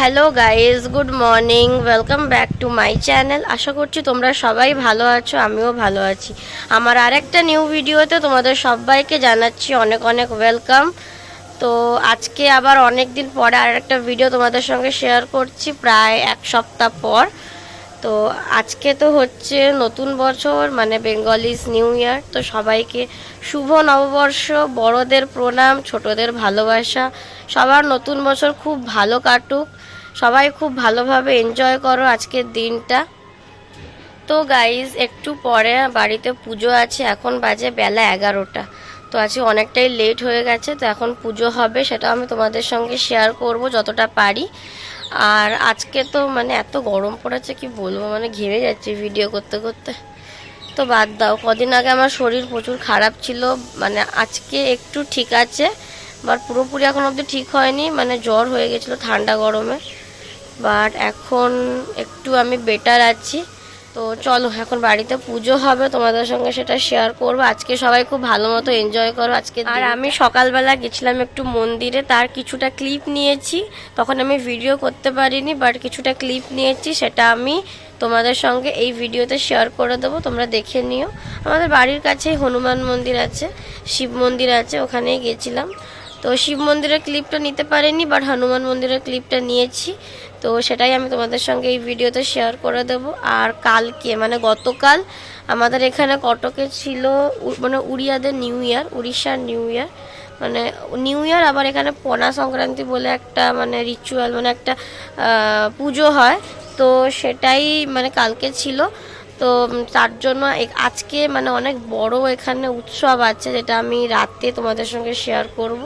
Hello guys, good morning, welcome back to my channel. আশা করছি তোমরা সবাই ভালো আছো, আমিও ভালো আছি। আমার আরেকটা নিউ ভিডিওতে তোমাদের সবাইকে জানাচ্ছি অনেক অনেক ওয়েলকাম। তো আজকে আবার অনেক দিন পরে আরেকটা ভিডিও তোমাদের সঙ্গে শেয়ার করছি, প্রায় এক সপ্তাহ পর। তো আজকে তো হচ্ছে নতুন বছর, মানে বেঙ্গলিজ নিউ ইয়ার। তো সবাইকে শুভ নববর্ষ, বড়দের প্রণাম, ছোটদের ভালোবাসা। সবার নতুন বছর খুব ভালো কাটুক, সবাই খুব ভালোভাবে এনজয় করো আজকের দিনটা। তো গাইজ, একটু পরে বাড়িতে পুজো আছে, এখন বাজে বেলা 11টা। তো আজকে অনেকটাই লেট হয়ে গেছে, তো এখন পুজো হবে, সেটা আমি তোমাদের সঙ্গে শেয়ার করব যতটা পারি। আর আজকে তো মানে এত গরম পড়েছে কি বলবো, মানে ঘেমে যাচ্ছে ভিডিও করতে করতে। তো বাদ দাও, কদিন আগে আমার শরীর প্রচুর খারাপ ছিল, মানে আজকে একটু ঠিক আছে, বাট পুরোপুরি এখন অবধি ঠিক হয়নি, মানে জ্বর হয়ে গেছিলো ঠান্ডা গরমে। বাট এখন একটু আমি বেটার আছি। তো চলো, এখন বাড়িতে পুজো হবে, তোমাদের সঙ্গে সেটা শেয়ার করবো। আজকে সবাই খুব ভালো মতো এনজয় করো আজকে। আর আমি সকালবেলা গেছিলাম একটু মন্দিরে, তার কিছুটা ক্লিপ নিয়েছি। তখন আমি ভিডিও করতে পারিনি, বাট কিছুটা ক্লিপ নিয়েছি, সেটা আমি তোমাদের সঙ্গে এই ভিডিওতে শেয়ার করে দেবো, তোমরা দেখে নিও। আমাদের বাড়ির কাছেই হনুমান মন্দির আছে, শিব মন্দির আছে, ওখানেই গেছিলাম। তো শিব মন্দিরের ক্লিপটা নিতে পারিনি, বাট হনুমান মন্দিরের ক্লিপটা নিয়েছি। তো সেটাই আমি তোমাদের সঙ্গে এই ভিডিওতে শেয়ার করে দেবো। আর কালকে মানে গতকাল আমাদের এখানে কটকে ছিল মানে উড়িয়াদের নিউ ইয়ার, উড়িষ্যার নিউ ইয়ার, মানে নিউ ইয়ার। আবার এখানে পনা সংক্রান্তি বলে একটা মানে রিচুয়াল, মানে একটা পুজো হয়। তো সেটাই মানে কালকে ছিল। তো তার জন্য আজকে মানে অনেক বড় এখানে উৎসব আছে, যেটা আমি রাতে তোমাদের সঙ্গে শেয়ার করব,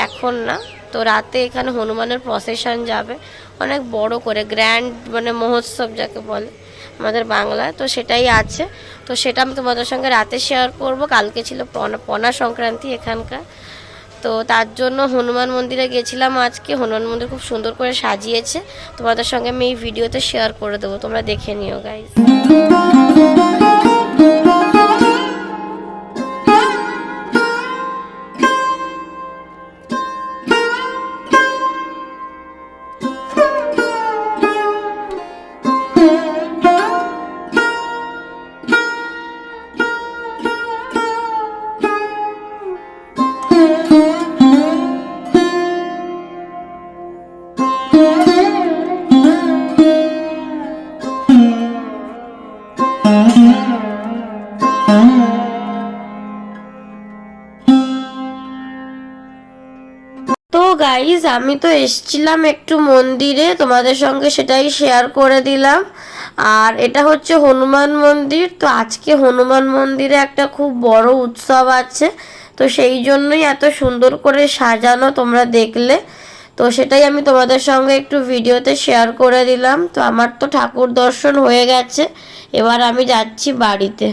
এখন না। তো রাতে এখানে হনুমানের প্রসেশন যাবে, অনেক বড় করে গ্র্যান্ড, মানে মহোৎসব যাকে বলে আমাদের বাংলায়। তো সেটাই আছে, তো সেটা আমি তোমাদের সঙ্গে রাতে শেয়ার করব। কালকে ছিল পনা সংক্রান্তি এখানকার। তো তার জন্য হনুমান মন্দিরে গেছিলাম আজকে। হনুমান মন্দির খুব সুন্দর করে সাজিয়েছে, তোমাদের সঙ্গে আমি এই ভিডিওতে শেয়ার করে দেবো, তোমরা দেখে নিও গাইস। তো গাইজ, আমি তো এসছিলাম একটু মন্দিরে, তোমাদের সঙ্গে সেটাই শেয়ার করে দিলাম। আর এটা হচ্ছে হনুমান মন্দির। তো আজকে হনুমান মন্দিরে একটা খুব বড় উৎসব আছে, তো সেই জন্যই এত সুন্দর করে সাজানো, তোমরা দেখলে। তো সেটাই আমি তোমাদের সঙ্গে একটু ভিডিওতে শেয়ার করে দিলাম। তো আমার তো ঠাকুর দর্শন হয়ে গেছে, এবার আমি যাচ্ছি বাড়িতে।